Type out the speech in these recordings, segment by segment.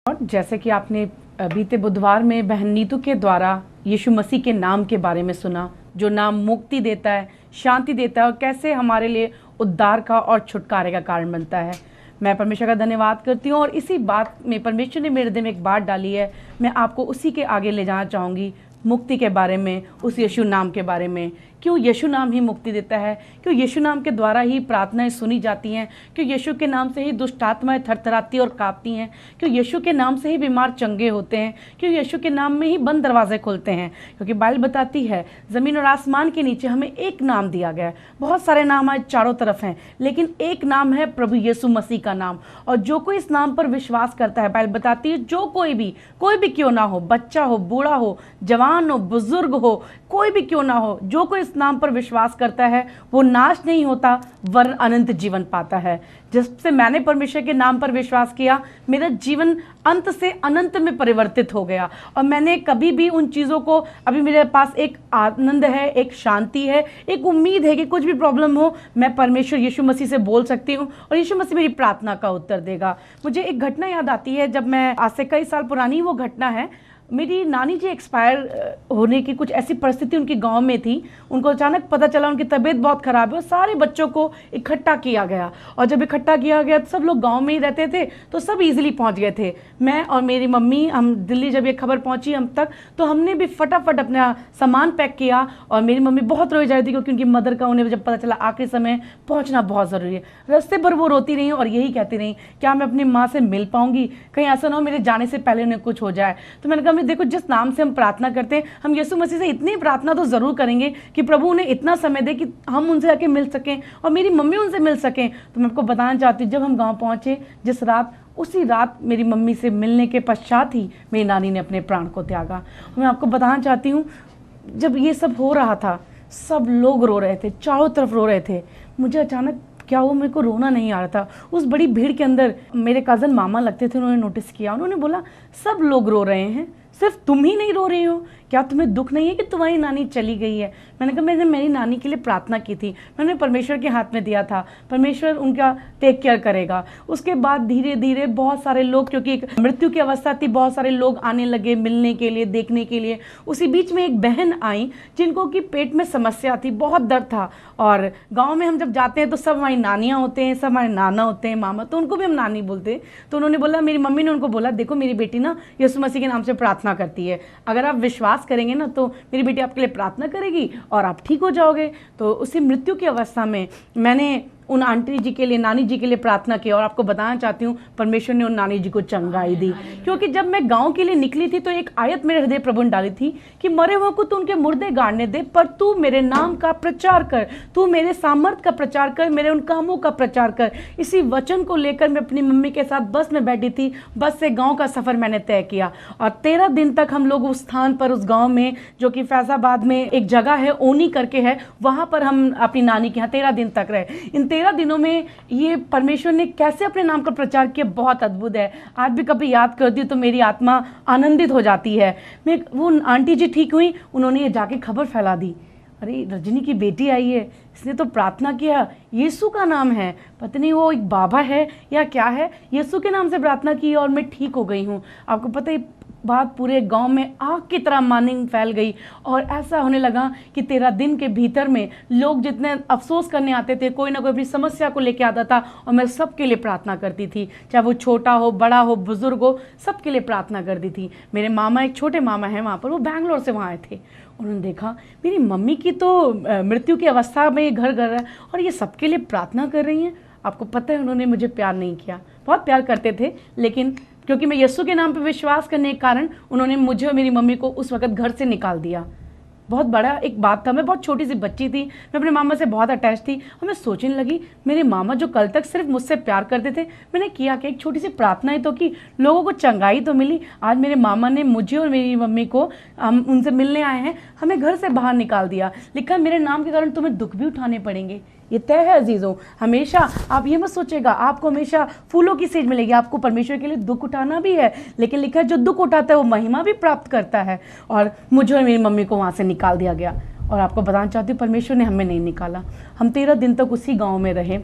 और जैसे कि आपने बीते बुधवार में बहन नीतू के द्वारा यीशु मसीह के नाम के बारे में सुना, जो नाम मुक्ति देता है, शांति देता है और कैसे हमारे लिए उद्धार का और छुटकारे का कारण बनता है। मैं परमेश्वर का धन्यवाद करती हूँ और इसी बात में परमेश्वर ने मेरे दिल में एक बात डाली है। मैं आपको उसी के आगे ले जाना चाहूँगी, मुक्ति के बारे में, उस यीशु नाम के बारे में। क्यों यीशु नाम ही मुक्ति देता है? क्यों यीशु नाम के द्वारा ही प्रार्थनाएं सुनी जाती हैं? क्यों यीशु के नाम से ही दुष्ट आत्माएं थरथराती और कांपती हैं? क्यों यीशु के नाम से ही बीमार चंगे होते हैं? क्यों यीशु के नाम में ही बंद दरवाजे खुलते हैं? क्योंकि बाइबल बताती है ज़मीन और आसमान के नीचे हमें एक नाम दिया गया है। बहुत सारे नाम आज चारों तरफ हैं, लेकिन एक नाम है प्रभु यीशु मसीह का नाम। और जो कोई इस नाम पर विश्वास करता है, बाइबल बताती है जो कोई भी क्यों ना हो, बच्चा हो, बूढ़ा हो, जवान हो, बुजुर्ग हो, कोई भी क्यों ना हो, जो कोई इस नाम पर विश्वास करता है वो नाश नहीं होता वरन अनंत जीवन पाता है। जिससे मैंने परमेश्वर के नाम पर विश्वास किया, मेरा जीवन अंत से अनंत में परिवर्तित हो गया। और मैंने कभी भी उन चीज़ों को, अभी मेरे पास एक आनंद है, एक शांति है, एक उम्मीद है कि कुछ भी प्रॉब्लम हो मैं परमेश्वर यीशु मसीह से बोल सकती हूँ और यीशु मसीह मेरी प्रार्थना का उत्तर देगा। मुझे एक घटना याद आती है, जब मैं, आज से कई साल पुरानी वो घटना है। मेरी नानी जी एक्सपायर होने की कुछ ऐसी परिस्थिति उनके गांव में थी। उनको अचानक पता चला उनकी तबीयत बहुत ख़राब है और सारे बच्चों को इकट्ठा किया गया। और जब इकट्ठा किया गया तो सब लोग गांव में ही रहते थे, तो सब इजीली पहुंच गए थे। मैं और मेरी मम्मी, हम दिल्ली जब ये खबर पहुंची हम तक, तो हमने भी फटाफट अपना सामान पैक किया। और मेरी मम्मी बहुत रोई जा रही थी क्योंकि उनकी मदर का उन्हें जब पता चला आखिरी समय पहुँचना बहुत ज़रूरी है। रास्ते पर वो रोती रही और यही कहती रही, क्या मैं अपनी माँ से मिल पाऊँगी? कहीं ऐसा ना हो मेरे जाने से पहले उन्हें कुछ हो जाए। तो मैंने कहा, देखो, जिस नाम से हम प्रार्थना करते हैं, हम यीशु मसीह से इतनी प्रार्थना तो जरूर करेंगे कि प्रभु उन्हें इतना समय दे कि हम उनसे आके मिल सकें और मेरी मम्मी उनसे मिल सकें। तो मैं आपको बताना चाहती हूँ, जब हम गांव पहुंचे जिस रात, उसी रात मेरी मम्मी से मिलने के पश्चात ही मेरी नानी ने अपने प्राण को त्यागा। मैं आपको बताना चाहती हूँ, जब ये सब हो रहा था सब लोग रो रहे थे, चारों तरफ रो रहे थे। मुझे अचानक क्या वो, मेरे को रोना नहीं आ रहा था। उस बड़ी भीड़ के अंदर मेरे कज़न मामा लगते थे, उन्होंने नोटिस किया, उन्होंने बोला सब लोग रो रहे हैं, सिर्फ तुम ही नहीं रो रही हो, क्या तुम्हें दुख नहीं है कि तुम्हारी नानी चली गई है? मैंने कहा, मैंने मेरी नानी के लिए प्रार्थना की थी, मैंने परमेश्वर के हाथ में दिया था, परमेश्वर उनका टेक केयर करेगा। उसके बाद धीरे धीरे बहुत सारे लोग, क्योंकि एक मृत्यु की अवस्था थी, बहुत सारे लोग आने लगे मिलने के लिए, देखने के लिए। उसी बीच में एक बहन आई जिनको कि पेट में समस्या थी, बहुत दर्द था। और गाँव में हम जब जाते हैं तो सब हमारी नानियाँ होते हैं, सब हमारे नाना होते हैं, मामा, तो उनको भी हम नानी बोलते हैं। तो उन्होंने बोला, मेरी मम्मी ने उनको बोला, देखो मेरी बेटी ना यीशु मसीह के नाम से प्रार्थना करती है, अगर आप विश्वास करेंगे ना तो मेरी बेटी आपके लिए प्रार्थना करेगी और आप ठीक हो जाओगे। तो उसी मृत्यु की अवस्था में मैंने उन आंटी जी के लिए, नानी जी के लिए प्रार्थना की और आपको बताना चाहती हूँ परमेश्वर ने उन नानी जी को चंगाई दी। क्योंकि जब मैं गांव के लिए निकली थी तो एक आयत मेरे हृदय प्रभु ने डाली थी कि मरे हुए को तू उनके मुर्दे गाड़ने दे, पर तू मेरे नाम का प्रचार कर, तू मेरे सामर्थ का प्रचार कर, मेरे उन कामों का प्रचार कर। इसी वचन को लेकर मैं अपनी मम्मी के साथ बस में बैठी थी। बस से गाँव का सफ़र मैंने तय किया और 13 दिन तक हम लोग उस स्थान पर, उस गाँव में, जो कि फैजाबाद में एक जगह है ओनी करके है, वहाँ पर हम अपनी नानी के यहाँ 13 दिन तक रहे। इन 13 दिनों में ये परमेश्वर ने कैसे अपने नाम का प्रचार किया, बहुत अद्भुत है। आज भी कभी याद करती हूँ तो मेरी आत्मा आनंदित हो जाती है। मैं, वो आंटी जी ठीक हुई, उन्होंने ये जाके खबर फैला दी, अरे रजनी की बेटी आई है, इसने तो प्रार्थना किया, यीशु का नाम है, पता नहीं वो एक बाबा है या क्या है, यीशु के नाम से प्रार्थना की और मैं ठीक हो गई हूँ। आपको पता है, बात पूरे गांव में आग की तरह मानिंग फैल गई और ऐसा होने लगा कि 13 दिन के भीतर में लोग जितने अफसोस करने आते थे, कोई ना कोई अपनी समस्या को लेके आता था और मैं सबके लिए प्रार्थना करती थी, चाहे वो छोटा हो, बड़ा हो, बुजुर्ग हो, सबके लिए प्रार्थना करती थी। मेरे मामा, एक छोटे मामा हैं वहाँ पर, वो बैंगलोर से वहाँ आए थे। उन्होंने देखा मेरी मम्मी की तो मृत्यु की अवस्था में घर घर है और ये सबके लिए प्रार्थना कर रही हैं। आपको पता है उन्होंने मुझे प्यार नहीं किया, बहुत प्यार करते थे, लेकिन क्योंकि मैं यीशु के नाम पर विश्वास करने के कारण उन्होंने मुझे और मेरी मम्मी को उस वक्त घर से निकाल दिया। बहुत बड़ा एक बात था, मैं बहुत छोटी सी बच्ची थी, मैं अपने मामा से बहुत अटैच थी और मैं सोचने लगी, मेरे मामा जो कल तक सिर्फ मुझसे प्यार करते थे, मैंने किया कि एक छोटी सी प्रार्थना ही तो की, लोगों को चंगाई तो मिली। आज मेरे मामा ने मुझे और मेरी मम्मी को, हम उनसे मिलने आए हैं, हमें घर से बाहर निकाल दिया। लिखा, मेरे नाम के कारण तुम्हें दुख भी उठाने पड़ेंगे, ये तय है अजीज़ों। हमेशा आप ये मत सोचेगा आपको हमेशा फूलों की सेज मिलेगी, आपको परमेश्वर के लिए दुख उठाना भी है, लेकिन लिखा है जो दुख उठाता है वो महिमा भी प्राप्त करता है। और मुझे और मेरी मम्मी को वहाँ से निकाल दिया गया। और आपको बताना चाहती हूँ, परमेश्वर ने हमें नहीं निकाला, हम 13 दिन तक उसी गाँव में रहे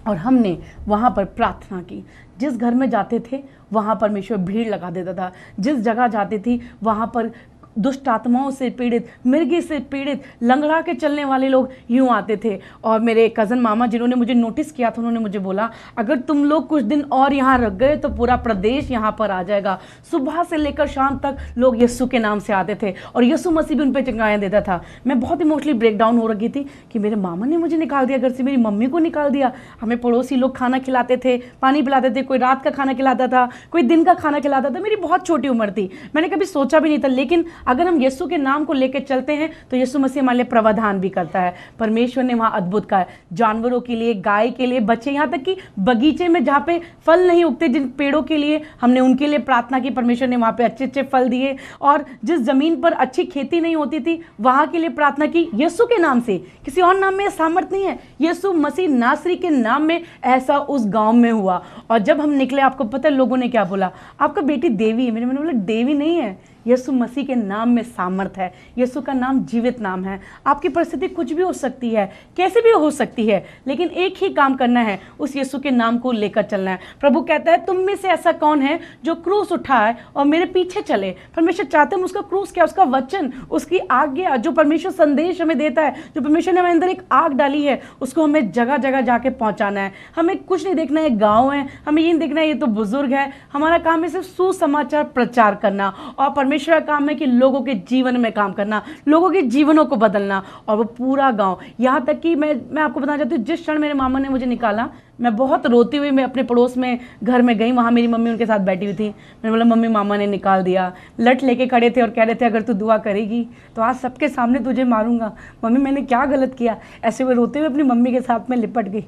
और हमने वहाँ पर प्रार्थना की। जिस घर में जाते थे वहाँ परमेश्वर भीड़ लगा देता था। जिस जगह जाती थी वहाँ पर दुष्ट आत्माओं से पीड़ित, मिर्गी से पीड़ित, लंगड़ा के चलने वाले लोग यूँ आते थे। और मेरे कज़न मामा जिन्होंने मुझे नोटिस किया था, उन्होंने मुझे बोला, अगर तुम लोग कुछ दिन और यहाँ रख गए तो पूरा प्रदेश यहाँ पर आ जाएगा। सुबह से लेकर शाम तक लोग यीशु के नाम से आते थे और यीशु मसीह भी उन पर चंगाइयाँ देता था। मैं बहुत इमोशनली ब्रेक डाउन हो रही थी कि मेरे मामा ने मुझे निकाल दिया घर से, मेरी मम्मी को निकाल दिया। हमें पड़ोसी लोग खाना खिलाते थे, पानी पिलाते थे, कोई रात का खाना खिलाता था, कोई दिन का खाना खिलाता था। मेरी बहुत छोटी उम्र थी, मैंने कभी सोचा भी नहीं था। लेकिन अगर हम यीशु के नाम को लेकर चलते हैं तो यीशु मसीह हमारे लिए प्रावधान भी करता है। परमेश्वर ने वहाँ अद्भुत कहा है, जानवरों के लिए, गाय के लिए, बच्चे, यहाँ तक कि बगीचे में जहाँ पे फल नहीं उगते, जिन पेड़ों के लिए हमने उनके लिए प्रार्थना की, परमेश्वर ने वहाँ पे अच्छे अच्छे फल दिए। और जिस जमीन पर अच्छी खेती नहीं होती थी वहाँ के लिए प्रार्थना की यीशु के नाम से। किसी और नाम में सामर्थ नहीं है, यीशु मसीह नासरी के नाम में ऐसा उस गाँव में हुआ। और जब हम निकले, आपको पता है लोगों ने क्या बोला, आपका बेटी देवी है। मैंने बोला देवी नहीं है, यीशु मसीह के नाम में सामर्थ है। यीशु का नाम जीवित नाम है। आपकी परिस्थिति कुछ भी हो सकती है, कैसे भी हो सकती है, लेकिन एक ही काम करना है, उस यीशु के नाम को लेकर चलना है। प्रभु कहता है, तुम में से ऐसा कौन है जो क्रूस उठाए और मेरे पीछे चले। परमेश्वर चाहते हैं उसका क्रूस क्या, उसका वचन, उसकी आज्ञा, जो परमेश्वर संदेश हमें देता है, जो परमेश्वर ने हमारे अंदर एक आग डाली है, उसको हमें जगह जगह जाके पहुंचाना है। हमें कुछ नहीं देखना है गाँव है, हमें ये नहीं देखना है ये तो बुजुर्ग है। हमारा काम है सिर्फ सुसमाचार प्रचार करना, और परमेश्वर का काम है कि लोगों के जीवन में काम करना, लोगों के जीवनों को बदलना। और वो पूरा गांव, यहाँ तक कि मैं आपको बताना चाहती हूँ, जिस क्षण मेरे मामा ने मुझे निकाला, मैं बहुत रोती हुई मैं अपने पड़ोस में घर में गई। वहाँ मेरी मम्मी उनके साथ बैठी हुई थी। मैंने बोला, मम्मी मामा ने निकाल दिया। लट लेके खड़े थे और कह रहे थे, अगर तू दुआ करेगी तो आज सबके सामने तुझे मारूंगा। मम्मी मैंने क्या गलत किया? ऐसे हुए रोते हुए अपनी मम्मी के साथ में लिपट गई।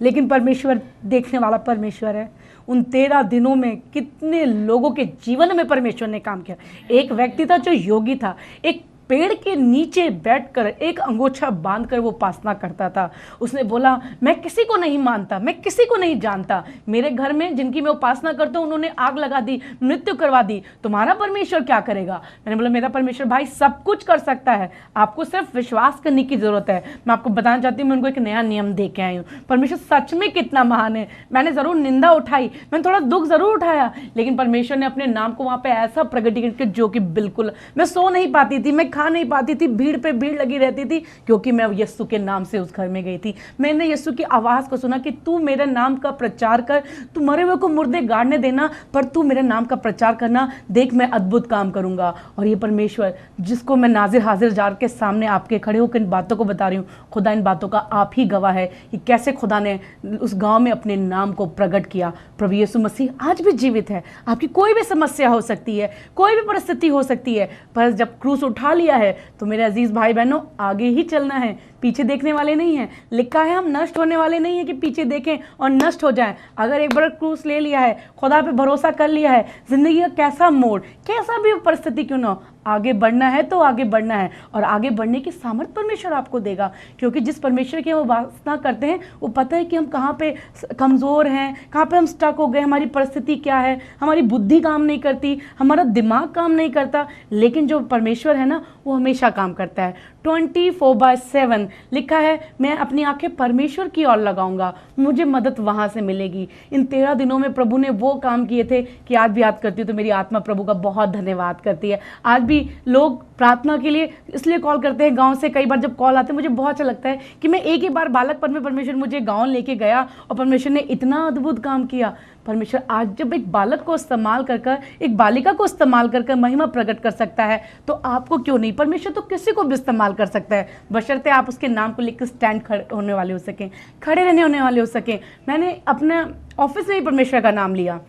लेकिन परमेश्वर देखने वाला परमेश्वर है। उन 13 दिनों में कितने लोगों के जीवन में परमेश्वर ने काम किया। एक व्यक्ति था जो योगी था, एक पेड़ के नीचे बैठकर एक अंगोछा बांधकर वो उपासना करता था। उसने बोला, मैं किसी को नहीं मानता, मैं किसी को नहीं जानता, मेरे घर में जिनकी मैं उपासना करता हूँ उन्होंने आग लगा दी, मृत्यु करवा दी, तुम्हारा परमेश्वर क्या करेगा? मैंने बोला, मेरा परमेश्वर भाई सब कुछ कर सकता है, आपको सिर्फ विश्वास करने की जरूरत है। मैं आपको बताना चाहती हूँ, मैं उनको एक नया नियम दे के आई हूँ। परमेश्वर सच में कितना महान है। मैंने जरूर निंदा उठाई, मैंने थोड़ा दुख जरूर उठाया, लेकिन परमेश्वर ने अपने नाम को वहां पे ऐसा प्रकटीकरण किया जो कि बिल्कुल, मैं सो नहीं पाती थी, मैं खा नहीं पाती थी, भीड़ पे भीड़ लगी रहती थी, क्योंकि मैं यीशु के नाम से उस घर में गई थी। मैंने यीशु की आवाज को सुना कि तू मेरे नाम का प्रचार कर, तू मरे हुए को मुर्दे गाड़ने देना, पर तू मेरे नाम का प्रचार करना, देख मैं अद्भुत काम करूंगा। और ये परमेश्वर जिसको मैं नाजिर हाजिर जार के सामने आपके खड़े होकर इन बातों को बता रही हूँ, खुदा इन बातों का आप ही गवाह है कि कैसे खुदा ने उस गांव में अपने नाम को प्रकट किया। प्रभु यीशु मसीह आज भी जीवित है। आपकी कोई भी समस्या हो सकती है, कोई भी परिस्थिति हो सकती है, पर जब क्रूस उठा लिया है तो मेरे अजीज भाई बहनों, आगे ही चलना है, पीछे देखने वाले नहीं हैं। लिखा है हम नष्ट होने वाले नहीं है कि पीछे देखें और नष्ट हो जाएं। अगर एक बार क्रूस ले लिया है, खुदा पे भरोसा कर लिया है, जिंदगी का कैसा मोड़, कैसा भी परिस्थिति क्यों ना हो, आगे बढ़ना है तो आगे बढ़ना है। और आगे बढ़ने की सामर्थ्य परमेश्वर आपको देगा, क्योंकि जिस परमेश्वर की हम उपासना करते हैं वो पता है कि हम कहाँ पे कमज़ोर हैं, कहाँ पे हम स्टक हो गए, हमारी परिस्थिति क्या है, हमारी बुद्धि काम नहीं करती, हमारा दिमाग काम नहीं करता। लेकिन जो परमेश्वर है ना, वो हमेशा काम करता है 24/7। लिखा है, मैं अपनी आंखें परमेश्वर की ओर लगाऊंगा, मुझे मदद वहां से मिलेगी। इन 13 दिनों में प्रभु ने वो काम किए थे कि आज भी याद करती हूँ तो मेरी आत्मा प्रभु का बहुत धन्यवाद करती है। आज भी लोग प्रार्थना के लिए इसलिए कॉल करते हैं गांव से। कई बार जब कॉल आते हैं मुझे बहुत अच्छा लगता है कि मैं एक ही बार बालकपन में परमेश्वर मुझे गांव लेके गया और परमेश्वर ने इतना अद्भुत काम किया। परमेश्वर आज जब एक बालक को इस्तेमाल कर एक बालिका को इस्तेमाल कर महिमा प्रकट कर सकता है, तो आपको क्यों नहीं? परमेश्वर तो किसी को भी इस्तेमाल कर सकता है, बशर्ते आप उसके नाम को लेकर स्टैंड होने वाले हो सकें, खड़े रहने होने वाले हो सकें। मैंने अपने ऑफिस में भी परमेश्वर का नाम लिया।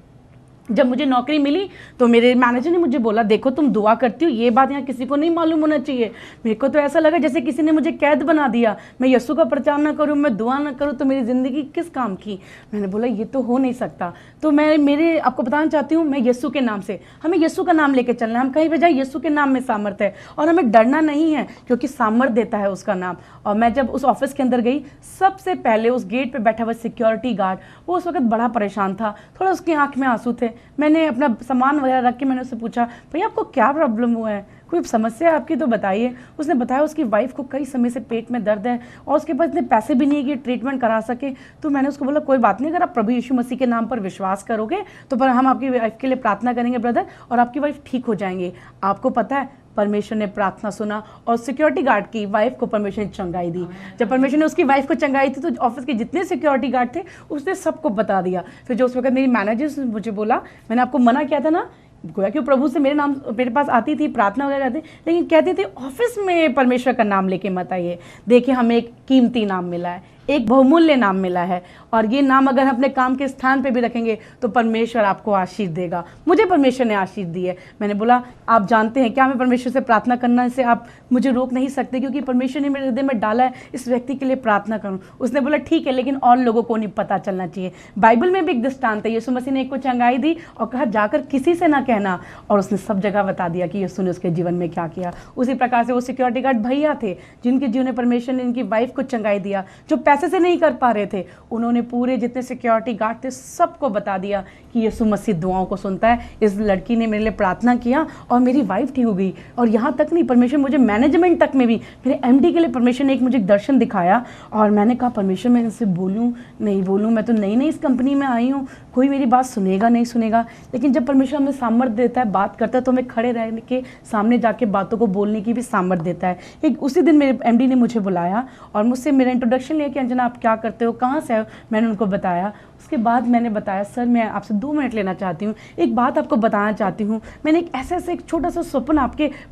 जब मुझे नौकरी मिली तो मेरे मैनेजर ने मुझे बोला, देखो तुम दुआ करती हो, ये बात यहाँ किसी को नहीं मालूम होना चाहिए। मेरे को तो ऐसा लगा जैसे किसी ने मुझे कैद बना दिया। मैं यीशु का प्रचार ना करूँ, मैं दुआ ना करूँ तो मेरी ज़िंदगी किस काम की? मैंने बोला ये तो हो नहीं सकता। तो मैं आपको बताना चाहती हूँ, मैं यीशु के नाम से, हमें यीशु का नाम लेके चलना है। हम कहीं पे जाए, यीशु के नाम में सामर्थ्य है और हमें डरना नहीं है, क्योंकि सामर्थ्य देता है उसका नाम। और मैं जब उस ऑफिस के अंदर गई, सबसे पहले उस गेट पर बैठा हुआ सिक्योरिटी गार्ड, वो उस वक्त बड़ा परेशान था, थोड़ा उसकी आँख में आंसू थे। मैंने अपना सामान वगैरह रख के मैंने उससे पूछा, भैया आपको क्या प्रॉब्लम हुआ है? कोई समस्या आपकी तो बताइए। उसने बताया उसकी वाइफ को कई समय से पेट में दर्द है और उसके पास इतने पैसे भी नहीं है कि ट्रीटमेंट करा सके। तो मैंने उसको बोला कोई बात नहीं, अगर आप प्रभु यीशु मसीह के नाम पर विश्वास करोगे तो पर हम आपकी वाइफ के लिए प्रार्थना करेंगे ब्रदर, और आपकी वाइफ ठीक हो जाएंगे। आपको पता है परमेश्वर ने प्रार्थना सुना और सिक्योरिटी गार्ड की वाइफ को परमेश्वर ने चंगाई दी। जब परमेश्वर ने उसकी वाइफ को चंगाई थी तो ऑफिस के जितने सिक्योरिटी गार्ड थे उसने सबको बता दिया। फिर जो उस वक्त मेरी मैनेजर ने मुझे बोला, मैंने आपको मना किया था ना, गोया कि प्रभु से मेरे पास आती थी, प्रार्थना वगैरह करती, लेकिन कहती थी ऑफिस में परमेश्वर का नाम लेके मत आइए। देखिए हमें एक कीमती नाम मिला है, एक बहुमूल्य नाम मिला है, और ये नाम अगर हम अपने काम के स्थान पे भी रखेंगे तो परमेश्वर आपको आशीष देगा। मुझे परमेश्वर ने आशीष दी है। मैंने बोला आप जानते हैं क्या, मैं परमेश्वर से प्रार्थना करना से आप मुझे रोक नहीं सकते, क्योंकि परमेश्वर ने मेरे हृदय में डाला है इस व्यक्ति के लिए प्रार्थना करूं। उसने बोला ठीक है, लेकिन और लोगों को नहीं पता चलना चाहिए। बाइबल में भी एक दृष्टांत है, यीशु मसीह ने एक को चंगाई दी और कहा जाकर किसी से ना कहना, और उसने सब जगह बता दिया कि यीशु ने उसके जीवन में क्या किया। उसी प्रकार से वो सिक्योरिटी गार्ड भैया थे जिनके जीवन में परमेश्वर ने इनकी वाइफ को चंगाई दिया, जो पैसे से नहीं कर पा रहे थे, उन्होंने पूरे जितने सिक्योरिटी गार्ड थे सबको बता दिया कि यीशु मसीह दुआओं को सुनता है। इस लड़की ने मेरे लिए प्रार्थना किया और मेरी वाइफ ठीक हो गई। और यहाँ तक नहीं, परमेश्वर मुझे मैनेजमेंट तक में भी, मेरे एमडी के लिए परमेश्वर ने एक मुझे दर्शन दिखाया, और मैंने कहा परमेश्वर मैं इनसे बोलूँ नहीं बोलूँ, मैं तो नई नई इस कंपनी में आई हूँ, कोई मेरी बात सुनेगा नहीं सुनेगा। लेकिन जब परमेश्वर हमें सामर्थ्य देता है, बात करता है, तो हमें खड़े रहने के सामने जाके बातों को बोलने की भी सामर्थ्य देता है। एक उसी दिन मेरे एमडी ने मुझे बुलाया और मुझसे मेरा इंट्रोडक्शन लिया कि अंजना आप क्या करते हो, कहाँ से हो। मैंने उनको बताया। उसके बाद मैंने बताया सर मैं आपसे 2 मिनट लेना चाहती हूँ, एक बात आपको बताना चाहती हूँ। मैंने एक ऐसे एक छोटा सा स्वप्न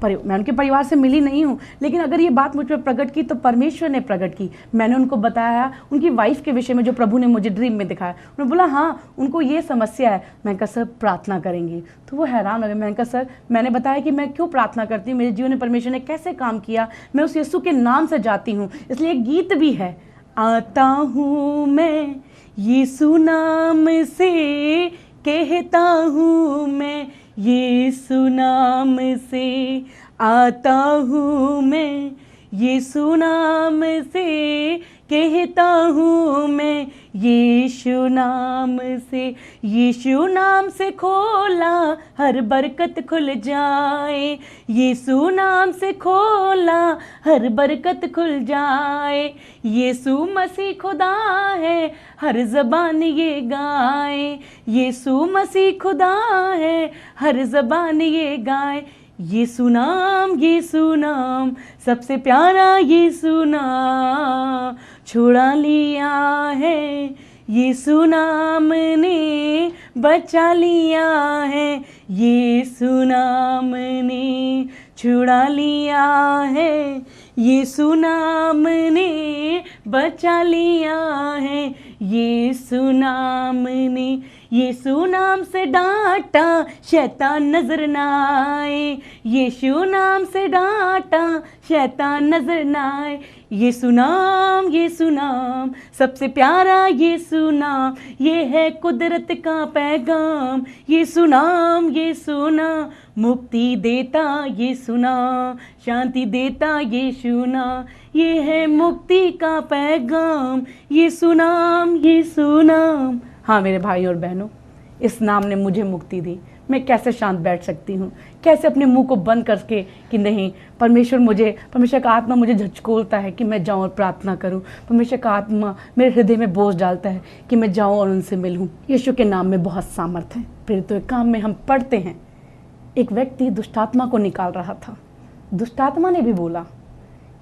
मैं उनके परिवार से मिली नहीं हूँ, लेकिन अगर ये बात मुझ पर प्रकट की तो परमेश्वर ने प्रकट की। मैंने उनको बताया उनकी वाइफ के विषय में जो प्रभु ने मुझे ड्रीम में दिखाया। उन्होंने बोला हाँ उनको ये समस्या है। मैंने कहा सर प्रार्थना करेंगी, तो वो हैरान हो गए। मैंने कहा सर, मैंने बताया कि मैं क्यों प्रार्थना करती हूँ, मेरे जीवन में परमेश्वर ने कैसे काम किया, मैं उस यीशु के नाम से जाती हूँ। इसलिए एक गीत भी है, आता हूँ मैं यीशु नाम से, कहता हूँ मैं यीशु नाम से, आता हूँ मैं यीशु नाम से, कहता हूँ मैं यीशु नाम से। यीशु नाम से खोला हर बरकत खुल जाए, यीशु नाम से खोला हर बरकत खुल जाए। यीशु मसीह खुदा है हर ज़बान ये गाए, यीशु मसीह खुदा है हर ज़बान ये गाए। यीशु नाम सबसे प्यारा यीशु नाम, छुड़ा लिया है यीशु नाम ने, बचा लिया है यीशु नाम ने, छुड़ा लिया है यीशु नाम ने, बचा लिया है यीशु नाम ने। यीशु नाम से डांटा शैतान नजर ना आए, यीशु नाम से डांटा शैतान नजर ना आए। यीशु नाम सबसे प्यारा यीशु नाम, ये है कुदरत का पैगाम। यीशु नाम मुक्ति देता यीशु नाम, शांति देता यीशु नाम, ये है मुक्ति का पैगाम। यीशु नाम। हाँ मेरे भाई और बहनों, इस नाम ने मुझे मुक्ति दी। मैं कैसे शांत बैठ सकती हूँ, कैसे अपने मुंह को बंद करके कि नहीं, परमेश्वर का आत्मा मुझे झचकोलता है कि मैं जाऊँ और प्रार्थना करूँ। परमेश्वर का आत्मा मेरे हृदय में बोझ डालता है कि मैं जाऊँ और उनसे मिलूँ। यीशु के नाम में बहुत सामर्थ है। फिर तो एक काम में हम पढ़ते हैं, एक व्यक्ति दुष्टात्मा को निकाल रहा था। दुष्टात्मा ने भी बोला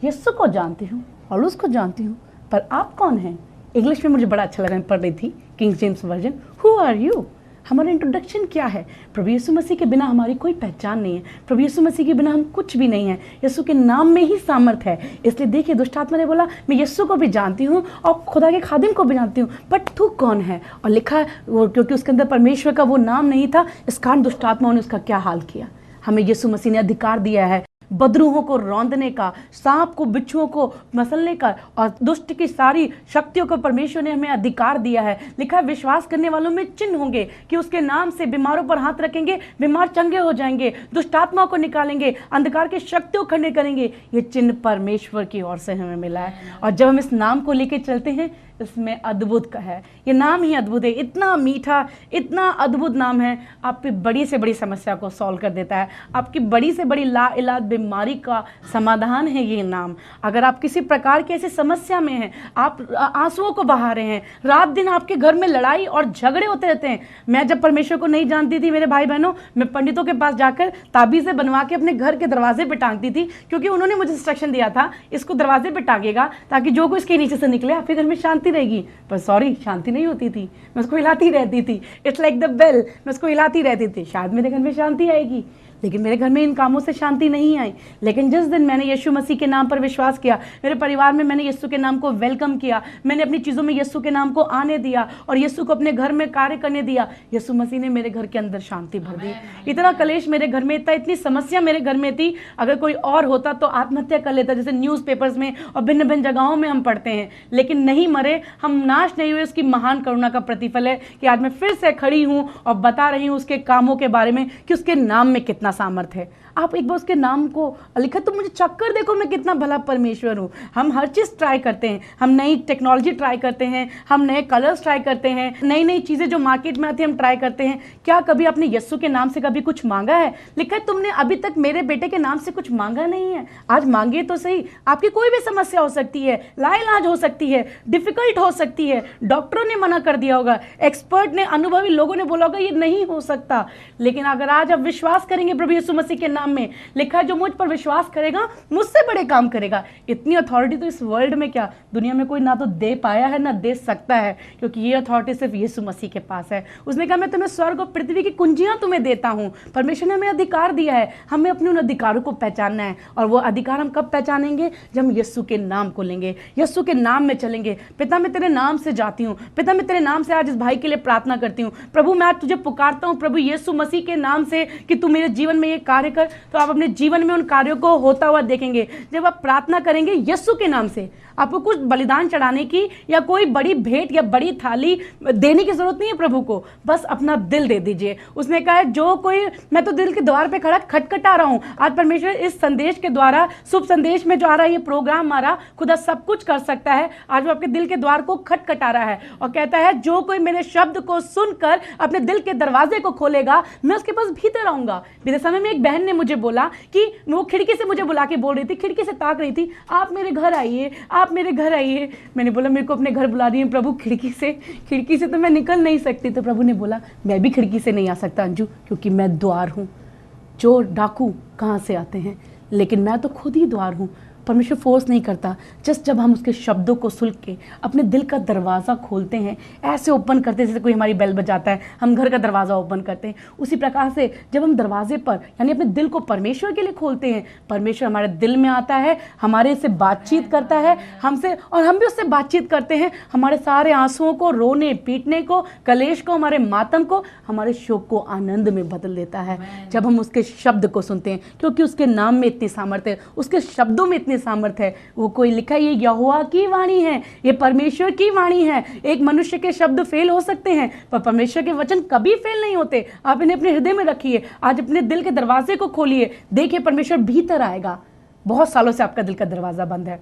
यीशु को जानती हूँ और उसको जानती हूँ, पर आप कौन हैं? इंग्लिश में मुझे बड़ा अच्छा लगा, मैं पढ़ रही थी King James version. Who are you? हमारा इंट्रोडक्शन क्या है? प्रभु यीशु मसीह के बिना हमारी कोई पहचान नहीं है, प्रभु यीशु मसीह के बिना हम कुछ भी नहीं है। यीशु के नाम में ही सामर्थ है। इसलिए देखिए दुष्टात्मा ने बोला मैं यीशु को भी जानती हूँ और खुदा के खादिम को भी जानती हूँ, बट तू कौन है? और लिखा वो, क्योंकि उसके अंदर परमेश्वर का वो नाम नहीं था, इस कारण दुष्टात्माओं ने उसका क्या हाल किया। हमें यीशु मसीह ने अधिकार दिया है बदरूहों को रौंदने का, सांप को बिच्छुओं को मसलने का, और दुष्ट की सारी शक्तियों को परमेश्वर ने हमें अधिकार दिया है। लिखा है विश्वास करने वालों में चिन्ह होंगे कि उसके नाम से बीमारों पर हाथ रखेंगे, बीमार चंगे हो जाएंगे, दुष्ट आत्माओं को निकालेंगे, अंधकार की शक्तियों खंडन करेंगे। ये चिन्ह परमेश्वर की ओर से हमें मिला है। और जब हम इस नाम को लेकर चलते हैं, इसमें अद्भुत का है। ये नाम ही अद्भुत है, इतना मीठा, इतना अद्भुत नाम है, आपकी बड़ी से बड़ी समस्या को सॉल्व कर देता है। आपकी बड़ी से बड़ी लाइलाज बीमारी का समाधान है ये नाम। अगर आप किसी प्रकार की ऐसी समस्या में हैं, आप आंसुओं को बहा रहे हैं, रात दिन आपके घर में लड़ाई और झगड़े होते रहते हैं। मैं जब परमेश्वर को नहीं जानती थी मेरे भाई बहनों, मैं पंडितों के पास जाकर ताबीज़ें बनवा के अपने घर के दरवाजे पे टांगती थी, क्योंकि उन्होंने मुझे इंस्ट्रक्शन दिया था इसको दरवाजे पे टांगेगा ताकि जो कुछ इसके नीचे से निकले आपके घर में शांति रहेगी। पर सॉरी, शांति नहीं होती थी, मैं उसको हिलाती रहती थी। इट्स लाइक द बेल, मैं उसको हिलाती रहती थी, शायद मेरे घर में शांति आएगी। लेकिन मेरे घर में इन कामों से शांति नहीं आई। लेकिन जिस दिन मैंने यीशु मसीह के नाम पर विश्वास किया, मेरे परिवार में मैंने यीशु के नाम को वेलकम किया, मैंने अपनी चीज़ों में यीशु के नाम को आने दिया और यीशु को अपने घर में कार्य करने दिया, यीशु मसीह ने मेरे घर के अंदर शांति भर दी। इतना कलेश मेरे घर में था, इतनी समस्या मेरे घर में थी, अगर कोई और होता तो आत्महत्या कर लेता, जैसे न्यूज़पेपर्स में और भिन्न भिन्न जगहों में हम पढ़ते हैं। लेकिन नहीं मरे, हम नाश नहीं हुए। उसकी महान करुणा का प्रतिफल है कि आज मैं फिर से खड़ी हूँ और बता रही हूँ उसके कामों के बारे में कि उसके नाम में कितना सामर्थ्य है। आप एक बार उसके नाम को लिखा तो मुझे चक्कर देखो, मैं कितना भला परमेश्वर हूँ। हम हर चीज़ ट्राई करते हैं, हम नई टेक्नोलॉजी ट्राई करते हैं, हम नए कलर्स ट्राई करते हैं, नई नई चीज़ें जो मार्केट में आती है हम ट्राई करते हैं। क्या कभी आपने यीशु के नाम से कभी कुछ मांगा है? लिखा है तुमने अभी तक मेरे बेटे के नाम से कुछ मांगा नहीं है। आज मांगे तो सही। आपकी कोई भी समस्या हो सकती है, लाइलाज हो सकती है, डिफिकल्ट हो सकती है, डॉक्टरों ने मना कर दिया होगा, एक्सपर्ट ने, अनुभवी लोगों ने बोला होगा ये नहीं हो सकता। लेकिन अगर आज आप विश्वास करेंगे प्रभु यीशु मसीह के नाम में, लिखा है जो मुझ पर विश्वास करेगा मुझसे बड़े काम करेगा। इतनी अथॉरिटी तो इस वर्ल्ड में, क्या दुनिया में कोई ना तो दे पाया है ना दे सकता है, क्योंकि ये अथॉरिटी सिर्फ यीशु मसीह के पास है। उसने कहा मैं तुम्हें स्वर्ग और पृथ्वी की कुंजियां तुम्हें देता हूं। परमेश्वर ने हमें अधिकार दिया है, हमें अपने उन अधिकारों को पहचानना है। और वो अधिकार हम कब पहचानेंगे? जब हम यीशु के नाम को लेंगे, यीशु के नाम में चलेंगे। पिता मैं तेरे नाम से जाती हूँ, पिता मैं तेरे नाम से आज इस भाई के लिए प्रार्थना करती हूँ। प्रभु मैं आज तुझे पुकारता हूँ प्रभु यीशु मसीह के नाम से कि तू मेरे जीवन में ये कार्य कर। तो आप अपने जीवन में उन कार्यों को होता हुआ देखेंगे। जब आप प्रार्थना करेंगे यीशु के नाम से, आपको कुछ बलिदान चढ़ाने की या कोई बड़ी भेंट या बड़ी थाली देने की जरूरत नहीं है प्रभु को, बस अपना दिल दे दीजिए। उसने कहा है जो कोई, मैं तो दिल के द्वार पे खड़ा खटखटा रहा हूं। आज परमेश्वर इस संदेश के द्वारा, शुभ संदेश में जो आ रहा है ये प्रोग्राम हमारा, खुदा सब कुछ कर सकता है। आज वो आपके दिल के द्वार को खटखटा रहा है और कहता है जो कोई मेरे शब्द को सुनकर अपने दिल के दरवाजे को खोलेगा, मैं उसके पास भीतर आऊंगा। बीते समय में एक बहन ने मुझे बोला कि वो खिड़की से मुझे बुला के बोल रही थी, खिड़की से ताक रही थी, आप मेरे घर आइए, आप मेरे घर आइए। मैंने बोला मेरे को अपने घर बुला रही है प्रभु, खिड़की से तो मैं निकल नहीं सकती। तो प्रभु ने बोला मैं भी खिड़की से नहीं आ सकता अंजू, क्योंकि मैं द्वार हूँ। चोर डाकू कहाँ से आते हैं, लेकिन मैं तो खुद ही द्वार हूँ। परमेश्वर फोर्स नहीं करता, जस्ट जब हम उसके शब्दों को सुन के अपने दिल का दरवाज़ा खोलते हैं, ऐसे ओपन करते हैं जैसे कोई हमारी बेल बजाता है, हम घर का दरवाज़ा ओपन करते हैं। उसी प्रकार से जब हम दरवाजे पर यानी अपने दिल को परमेश्वर के लिए खोलते हैं, परमेश्वर हमारे दिल में आता है, हमारे से बातचीत करता है हमसे, और हम भी उससे बातचीत करते हैं। हमारे सारे आंसुओं को, रोने पीटने को, कलेश को, हमारे मातम को, हमारे शोक को आनंद में बदल देता है जब हम उसके शब्द को सुनते हैं। क्योंकि उसके नाम में इतनी सामर्थ्य है, उसके शब्दों में इतनी सामर्थ्य है। वो कोई लिखा है ये यहोवा की वाणी है, ये परमेश्वर की वाणी है। एक मनुष्य के शब्द फेल हो सकते हैं पर परमेश्वर के वचन कभी फेल नहीं होते। आप इन्हें अपने हृदय में रखिए, आज अपने दिल के दरवाजे को खोलिए, देखिए परमेश्वर भीतर आएगा। बहुत सालों से आपका दिल का दरवाजा बंद है,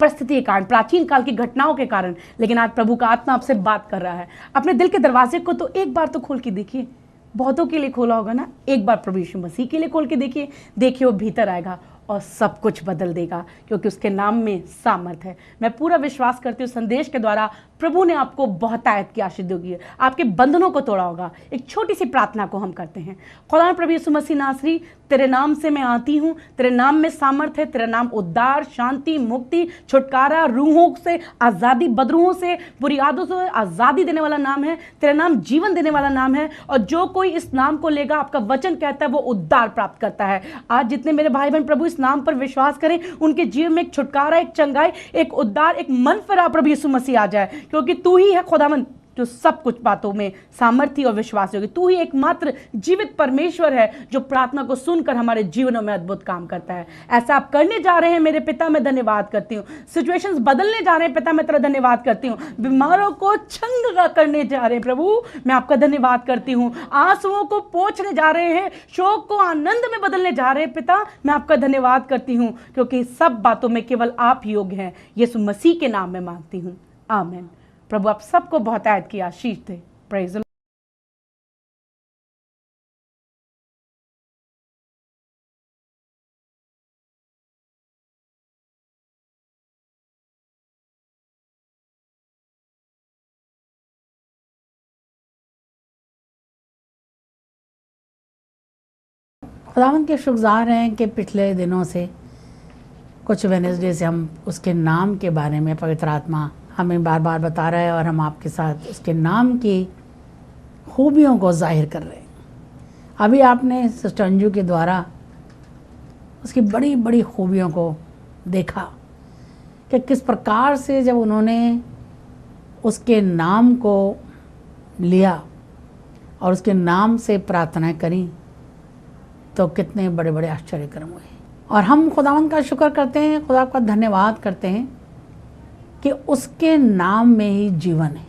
परिस्थिति के कारण, प्राचीन काल की घटनाओं के कारण, लेकिन आज प्रभु का आत्मा आपसे बात कर रहा है। अपने दिल के दरवाजे को तो एक बार तो खोल के देखिए। बहुतों के लिए खोला होगा ना, एक बार प्रभु यीशु मसीह के लिए खोल के देखिए, देखिए वो भीतर आएगा और सब कुछ बदल देगा, क्योंकि उसके नाम में सामर्थ्य है। मैं पूरा विश्वास करती हूँ संदेश के द्वारा प्रभु ने आपको बहुत आयत की आशीष दी है, आपके बंधनों को तोड़ा होगा। एक छोटी सी प्रार्थना को हम करते हैं। खुदा प्रभु यीशु मसीह नासरी, तेरे नाम से मैं आती हूँ, तेरे नाम में सामर्थ्य है, तेरा नाम उद्धार, शांति, मुक्ति, छुटकारा, रूहों से आज़ादी, बदरूहों से, बुरी आदतों से आज़ादी देने वाला नाम है। तेरा नाम जीवन देने वाला नाम है, और जो कोई इस नाम को लेगा, आपका वचन कहता है वो उद्धार प्राप्त करता है। आज जितने मेरे भाई बहन प्रभु इस नाम पर विश्वास करें, उनके जीवन में एक छुटकारा, एक चंगाई, एक उद्धार, एक मन फिरा प्रभु यीशु मसीह आ जाए, क्योंकि तू ही है खुदावंद जो सब कुछ बातों में सामर्थ्य और विश्वास होगी। तू ही एकमात्र जीवित परमेश्वर है जो प्रार्थना को सुनकर हमारे जीवनों में अद्भुत काम करता है। ऐसा आप करने जा रहे हैं मेरे पिता, मैं धन्यवाद करती हूँ। सिचुएशंस बदलने जा रहे हैं पिता, मैं तेरा धन्यवाद करती हूँ। बीमारों को चंगा करने जा रहे हैं प्रभु, मैं आपका धन्यवाद करती हूँ। आंसुओं को पोंछने जा रहे हैं, शोक को आनंद में बदलने जा रहे हैं पिता, मैं आपका धन्यवाद करती हूँ, क्योंकि सब बातों में केवल आप योग्य हैं। यीशु मसीह के नाम में मांगती हूँ, आमीन। प्रभु आप सबको बहुत आयत की आशीष दे। Praise the Lord. खुदावंद के शुक्रगुज़ार हैं कि पिछले दिनों से कुछ वेडनेसडे से हम उसके नाम के बारे में पवित्र आत्मा हमें बार बार बता रहा है और हम आपके साथ उसके नाम की खूबियों को जाहिर कर रहे हैं। अभी आपने सिस्टर अंजू के द्वारा उसकी बड़ी बड़ी खूबियों को देखा कि किस प्रकार से जब उन्होंने उसके नाम को लिया और उसके नाम से प्रार्थनाएं करी तो कितने बड़े बड़े आश्चर्य कर्म हुए। और हम खुदावंद का शुक्र करते हैं, खुदा का धन्यवाद करते हैं कि उसके नाम में ही जीवन है।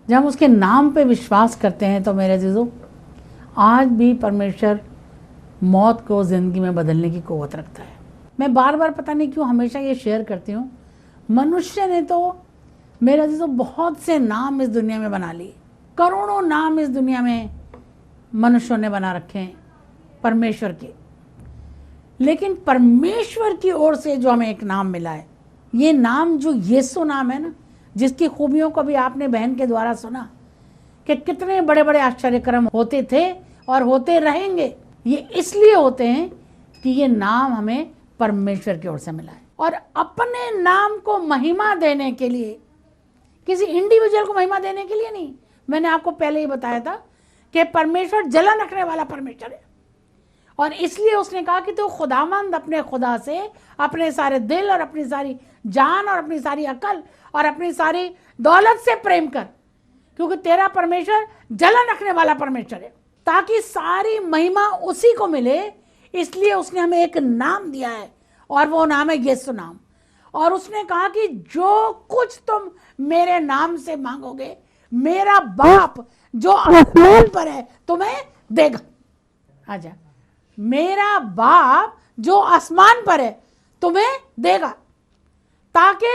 जब हम उसके नाम पे विश्वास करते हैं तो मेरे अजीजों, आज भी परमेश्वर मौत को ज़िंदगी में बदलने की क़ुव्वत रखता है। मैं बार बार पता नहीं क्यों हमेशा ये शेयर करती हूँ, मनुष्य ने तो मेरे अजीजों बहुत से नाम इस दुनिया में बना लिए, करोड़ों नाम इस दुनिया में मनुष्यों ने बना रखे हैं परमेश्वर के, लेकिन परमेश्वर की ओर से जो हमें एक नाम मिला है, ये नाम जो यीशु नाम है ना, जिसकी खूबियों को भी आपने बहन के द्वारा सुना कि कितने बड़े बड़े आश्चर्य कर्म होते थे और होते रहेंगे। ये इसलिए होते हैं कि ये नाम हमें परमेश्वर की ओर से मिला है। और अपने नाम को महिमा देने के लिए, किसी इंडिविजुअल को महिमा देने के लिए नहीं। मैंने आपको पहले ही बताया था कि परमेश्वर जलन रखने वाला परमेश्वर है, और इसलिए उसने कहा कि तू खुदावंद अपने खुदा से अपने सारे दिल और अपनी सारी जान और अपनी सारी अकल और अपनी सारी दौलत से प्रेम कर, क्योंकि तेरा परमेश्वर जलन रखने वाला परमेश्वर है, ताकि सारी महिमा उसी को मिले। इसलिए उसने हमें एक नाम दिया है और वो नाम है यीशु नाम। और उसने कहा कि जो कुछ तुम मेरे नाम से मांगोगे, मेरा बाप जो आसमान पर है तुम्हें देगा। आजा, मेरा बाप जो आसमान पर है तुम्हें देगा, ताकि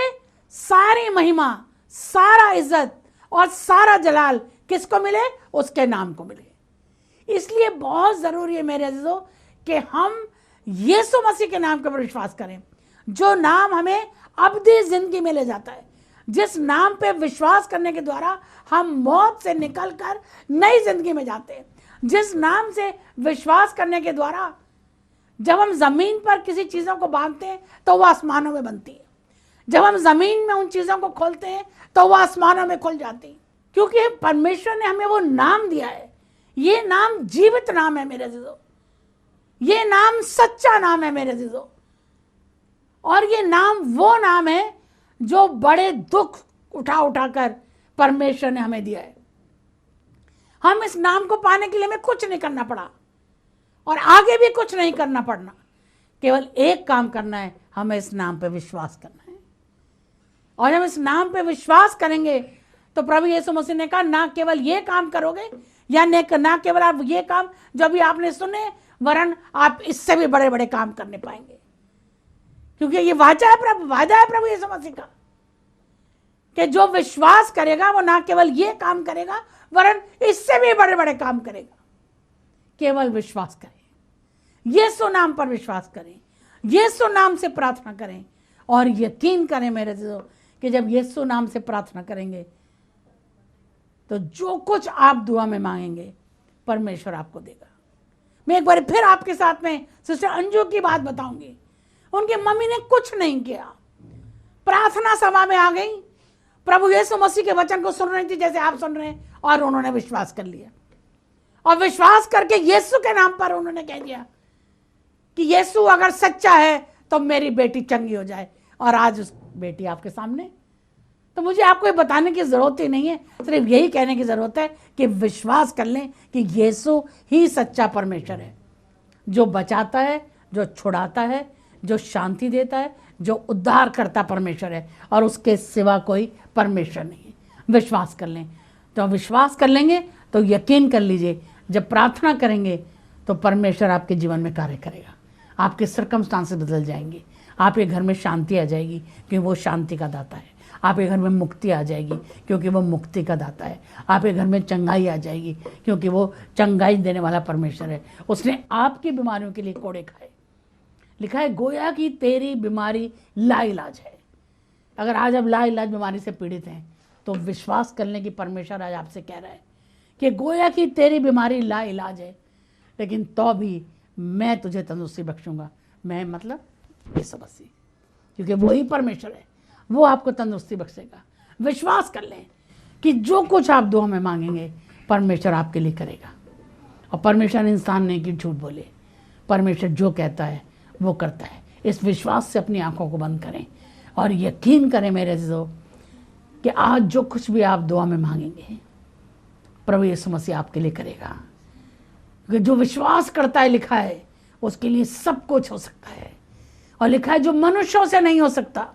सारी महिमा, सारा इज्जत और सारा जलाल किसको मिले? उसके नाम को मिले। इसलिए बहुत जरूरी है मेरे अजीजों कि हम यीशु मसीह के नाम के ऊपर विश्वास करें, जो नाम हमें अब्दी जिंदगी में ले जाता है, जिस नाम पे विश्वास करने के द्वारा हम मौत से निकलकर नई जिंदगी में जाते हैं, जिस नाम से विश्वास करने के द्वारा जब हम जमीन पर किसी चीजों को बांधते हैं तो वह आसमानों में बनती है, जब हम जमीन में उन चीजों को खोलते हैं तो वह आसमानों में खुल जाती है, क्योंकि परमेश्वर ने हमें वो नाम दिया है। ये नाम जीवित नाम है मेरे अजीजों, ये नाम सच्चा नाम है मेरे अजीजों, और ये नाम वो नाम है जो बड़े दुख उठा उठाकर परमेश्वर ने हमें दिया है। हम इस नाम को पाने के लिए हमें कुछ नहीं करना पड़ा और आगे भी कुछ नहीं करना पड़ना, केवल एक काम करना है, हमें इस नाम पे विश्वास करना है। और हम इस नाम पे विश्वास करेंगे तो प्रभु यीशु मसीह ने कहा, ना केवल ये काम करोगे या ना केवल आप ये काम जो अभी आपने सुने, वरन आप इससे भी बड़े बड़े काम करने पाएंगे, क्योंकि ये वादा है प्रभु यीशु मसीह का कि जो विश्वास करेगा वो ना केवल ये काम करेगा वरन इससे भी बड़े बड़े काम करेगा। केवल विश्वास करें, यीशु नाम पर विश्वास करें, यीशु नाम से प्रार्थना करें, और यकीन करें मेरे दोस्तों कि जब यीशु नाम से प्रार्थना करेंगे तो जो कुछ आप दुआ में मांगेंगे परमेश्वर आपको देगा। मैं एक बार फिर आपके साथ में सिस्टर अंजू की बात बताऊंगी। उनकी मम्मी ने कुछ नहीं किया, प्रार्थना सभा में आ गई, प्रभु यीशु मसीह के वचन को सुन रही थी जैसे आप सुन रहे हैं, और उन्होंने विश्वास कर लिया, और विश्वास करके यीशु के नाम पर उन्होंने कह दिया कि यीशु अगर सच्चा है तो मेरी बेटी चंगी हो जाए। और आज उस बेटी आपके सामने। तो मुझे आपको ये बताने की जरूरत ही नहीं है, सिर्फ यही कहने की जरूरत है कि विश्वास कर लें कि यीशु ही सच्चा परमेश्वर है, जो बचाता है, जो छुड़ाता है, जो शांति देता है, जो उद्धार करता परमेश्वर है, और उसके सिवा कोई परमेश्वर नहीं है। विश्वास कर लें, तो विश्वास कर लेंगे तो यकीन कर लीजिए, जब प्रार्थना करेंगे तो परमेश्वर आपके जीवन में कार्य करेगा, आपके सर्कमस्टांसेस बदल जाएंगे, आपके घर में शांति आ जाएगी, क्योंकि वो शांति का दाता है। आपके घर में मुक्ति आ जाएगी क्योंकि वो मुक्ति का दाता है। आपके घर में चंगाई आ जाएगी क्योंकि वो चंगाई देने वाला परमेश्वर है। उसने आपकी बीमारियों के लिए कोड़े खाए। लिखा है गोया कि तेरी बीमारी लाइलाज है। अगर आज आप लाइलाज बीमारी से पीड़ित हैं तो विश्वास करने की परमेश्वर आज आपसे कह रहा है कि गोया कि तेरी बीमारी लाइलाज है, लेकिन तो भी मैं तुझे तंदुरुस्ती बख्शूंगा। मैं मतलब यीशु मसीह, क्योंकि वही परमेश्वर है, वो आपको तंदुरुस्ती बख्शेगा। विश्वास कर लें कि जो कुछ आप दुआ में मांगेंगे परमेश्वर आपके लिए करेगा। और परमेश्वर इंसान नहीं कि झूठ बोले, परमेश्वर जो कहता है वो करता है। इस विश्वास से अपनी आंखों को बंद करें और यकीन करें मेरे अज़ीज़ों कि आज जो कुछ भी आप दुआ में मांगेंगे प्रभु यीशु मसीह आपके लिए करेगा। क्योंकि जो विश्वास करता है, लिखा है, उसके लिए सब कुछ हो सकता है। और लिखा है जो मनुष्यों से नहीं हो सकता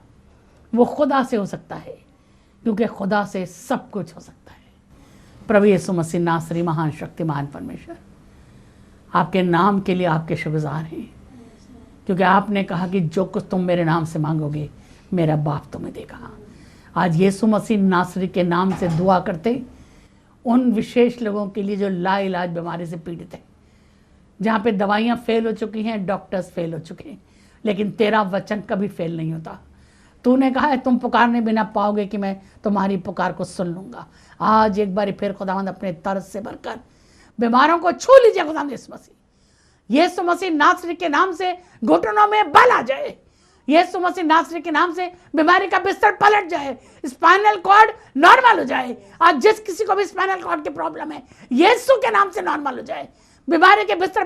वो खुदा से हो सकता है, क्योंकि खुदा से सब कुछ हो सकता है। प्रभु यीशु मसीह नासरी महान शक्तिमान परमेश्वर, आपके नाम के लिए आपके शुक्रगुजार हैं, क्योंकि आपने कहा कि जो कुछ तुम मेरे नाम से मांगोगे मेरा बाप तुम्हें देगा। आज यीशु मसीह नासरी के नाम से दुआ करते उन विशेष लोगों के लिए जो लाइलाज बीमारी से पीड़ित है, जहाँ पे दवाइयाँ फेल हो चुकी हैं, डॉक्टर्स फेल हो चुके हैं, लेकिन तेरा वचन कभी फेल नहीं होता। तूने कहा है तुम पुकारने बिना पाओगे कि मैं तुम्हारी पुकार को सुन लूँगा। आज एक बार फिर खुदावंद अपने तरस से भरकर बीमारों को छू लीजिए खुदावंद यीशु मसीह नासरी के नाम से घुटनों में बल आ जाए। यीशु मसीह नासरी के नाम से बीमारी का बिस्तर पलट जाए, स्पाइनल कॉर्ड नॉर्मल हो जाए। आज जिस किसी को भी स्पाइनल कॉर्ड की प्रॉब्लम है यीशु के नाम से नॉर्मल हो जाए। बीमारी के बिस्तर